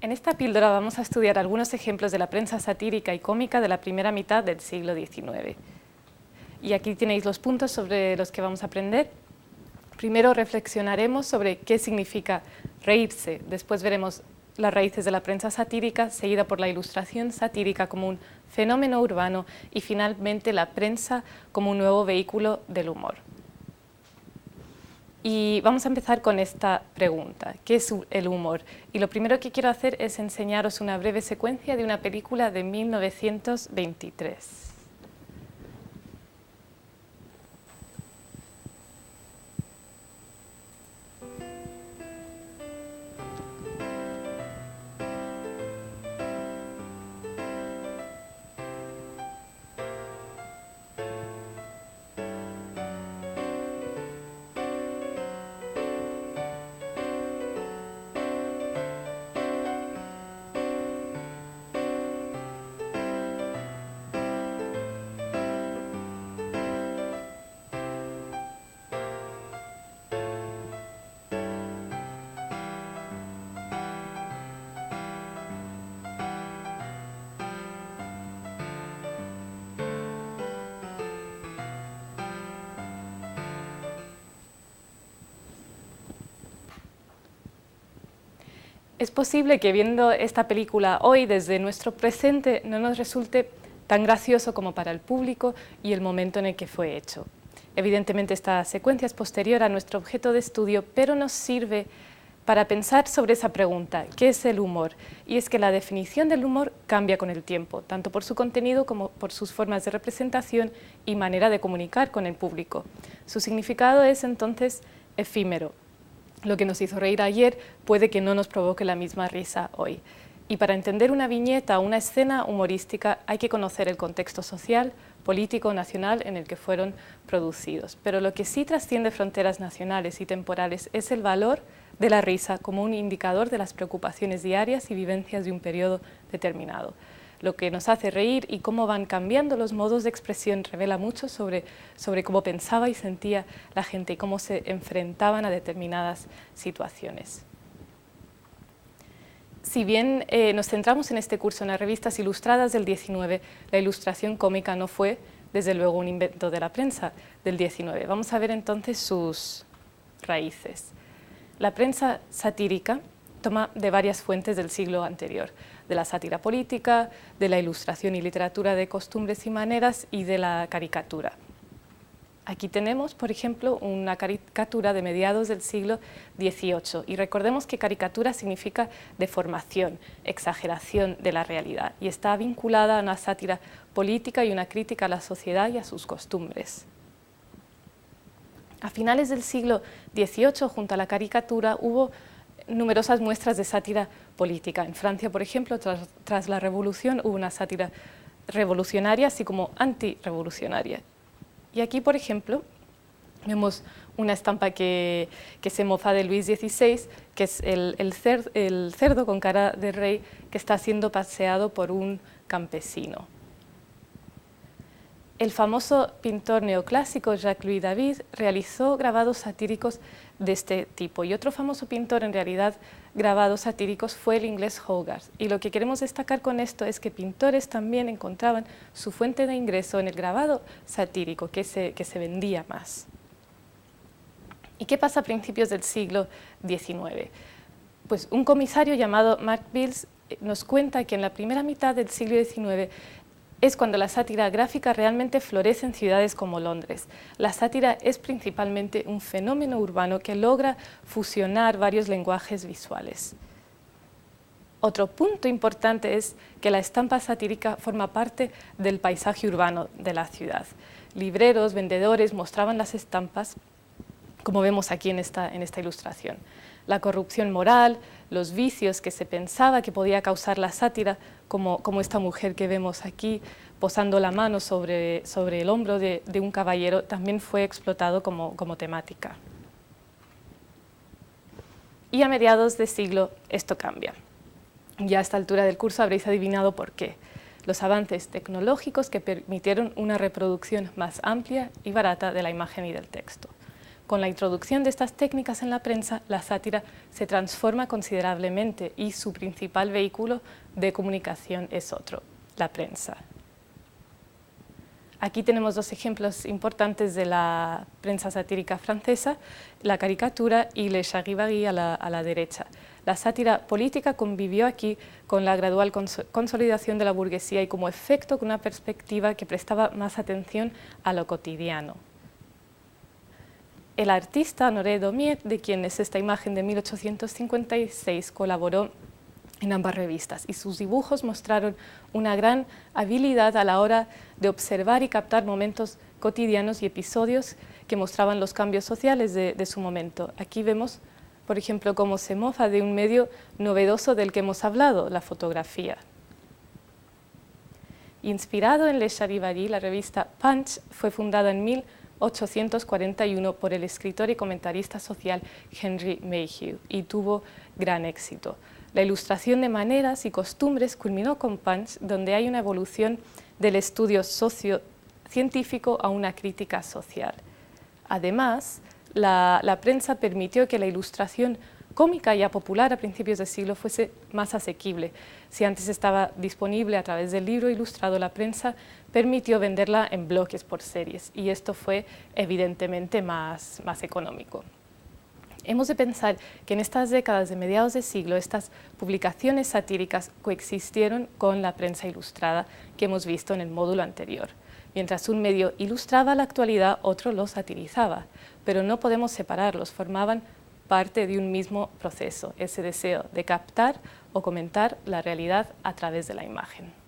En esta píldora vamos a estudiar algunos ejemplos de la prensa satírica y cómica de la primera mitad del siglo XIX. Y aquí tenéis los puntos sobre los que vamos a aprender. Primero reflexionaremos sobre qué significa reírse, después veremos las raíces de la prensa satírica, seguida por la ilustración satírica como un fenómeno urbano y finalmente la prensa como un nuevo vehículo del humor. Y vamos a empezar con esta pregunta, ¿qué es el humor? Y lo primero que quiero hacer es enseñaros una breve secuencia de una película de 1923. Es posible que viendo esta película hoy desde nuestro presente no nos resulte tan gracioso como para el público y el momento en el que fue hecho. Evidentemente esta secuencia es posterior a nuestro objeto de estudio, pero nos sirve para pensar sobre esa pregunta, ¿qué es el humor? Y es que la definición del humor cambia con el tiempo, tanto por su contenido como por sus formas de representación y manera de comunicar con el público. Su significado es entonces efímero. Lo que nos hizo reír ayer puede que no nos provoque la misma risa hoy. Y para entender una viñeta o una escena humorística hay que conocer el contexto social, político, nacional en el que fueron producidos. Pero lo que sí trasciende fronteras nacionales y temporales es el valor de la risa como un indicador de las preocupaciones diarias y vivencias de un periodo determinado. Lo que nos hace reír y cómo van cambiando los modos de expresión revela mucho sobre cómo pensaba y sentía la gente y cómo se enfrentaban a determinadas situaciones. Si bien nos centramos en este curso en las revistas ilustradas del 19, la ilustración cómica no fue, desde luego, un invento de la prensa del 19. Vamos a ver entonces sus raíces. La prensa satírica toma de varias fuentes del siglo anterior, de la sátira política, de la ilustración y literatura de costumbres y maneras y de la caricatura. Aquí tenemos, por ejemplo, una caricatura de mediados del siglo XVIII y recordemos que caricatura significa deformación, exageración de la realidad y está vinculada a una sátira política y una crítica a la sociedad y a sus costumbres. A finales del siglo XVIII, junto a la caricatura, hubo numerosas muestras de sátira política. En Francia, por ejemplo, tras la Revolución hubo una sátira revolucionaria, así como antirrevolucionaria. Y aquí, por ejemplo, vemos una estampa que se mofa de Luis XVI, que es el cerdo con cara de rey que está siendo paseado por un campesino. El famoso pintor neoclásico Jacques-Louis David realizó grabados satíricos de este tipo y otro famoso pintor, en realidad, grabados satíricos fue el inglés Hogarth. Y lo que queremos destacar con esto es que pintores también encontraban su fuente de ingreso en el grabado satírico, que se vendía más. ¿Y qué pasa a principios del siglo XIX? Pues un comisario llamado Mark Bills nos cuenta que en la primera mitad del siglo XIX es cuando la sátira gráfica realmente florece en ciudades como Londres. La sátira es principalmente un fenómeno urbano que logra fusionar varios lenguajes visuales. Otro punto importante es que la estampa satírica forma parte del paisaje urbano de la ciudad. Libreros, vendedores mostraban las estampas, como vemos aquí en esta ilustración. La corrupción moral, los vicios que se pensaba que podía causar la sátira, como esta mujer que vemos aquí, posando la mano sobre el hombro de un caballero, también fue explotado como temática. Y a mediados de siglo esto cambia. Ya a esta altura del curso habréis adivinado por qué. los avances tecnológicos que permitieron una reproducción más amplia y barata de la imagen y del texto. Con la introducción de estas técnicas en la prensa, la sátira se transforma considerablemente y su principal vehículo de comunicación es otro, la prensa. Aquí tenemos dos ejemplos importantes de la prensa satírica francesa, la caricatura y Le Charivari a la derecha. La sátira política convivió aquí con la gradual consolidación de la burguesía y como efecto con una perspectiva que prestaba más atención a lo cotidiano. El artista Honoré Daumier, de quien es esta imagen de 1856, colaboró en ambas revistas y sus dibujos mostraron una gran habilidad a la hora de observar y captar momentos cotidianos y episodios que mostraban los cambios sociales de su momento. Aquí vemos, por ejemplo, cómo se mofa de un medio novedoso del que hemos hablado, la fotografía. Inspirado en Le Charivari, la revista Punch fue fundada en 1841 por el escritor y comentarista social Henry Mayhew y tuvo gran éxito. La ilustración de maneras y costumbres culminó con Punch, donde hay una evolución del estudio sociocientífico a una crítica social. Además, la prensa permitió que la ilustración cómica ya popular a principios del siglo fuese más asequible. Si antes estaba disponible a través del libro ilustrado, la prensa permitió venderla en bloques por series y esto fue evidentemente más económico. Hemos de pensar que en estas décadas de mediados de siglo estas publicaciones satíricas coexistieron con la prensa ilustrada que hemos visto en el módulo anterior. Mientras un medio ilustraba la actualidad, otro lo satirizaba, pero no podemos separarlos, formaban parte de un mismo proceso, ese deseo de captar o comentar la realidad a través de la imagen.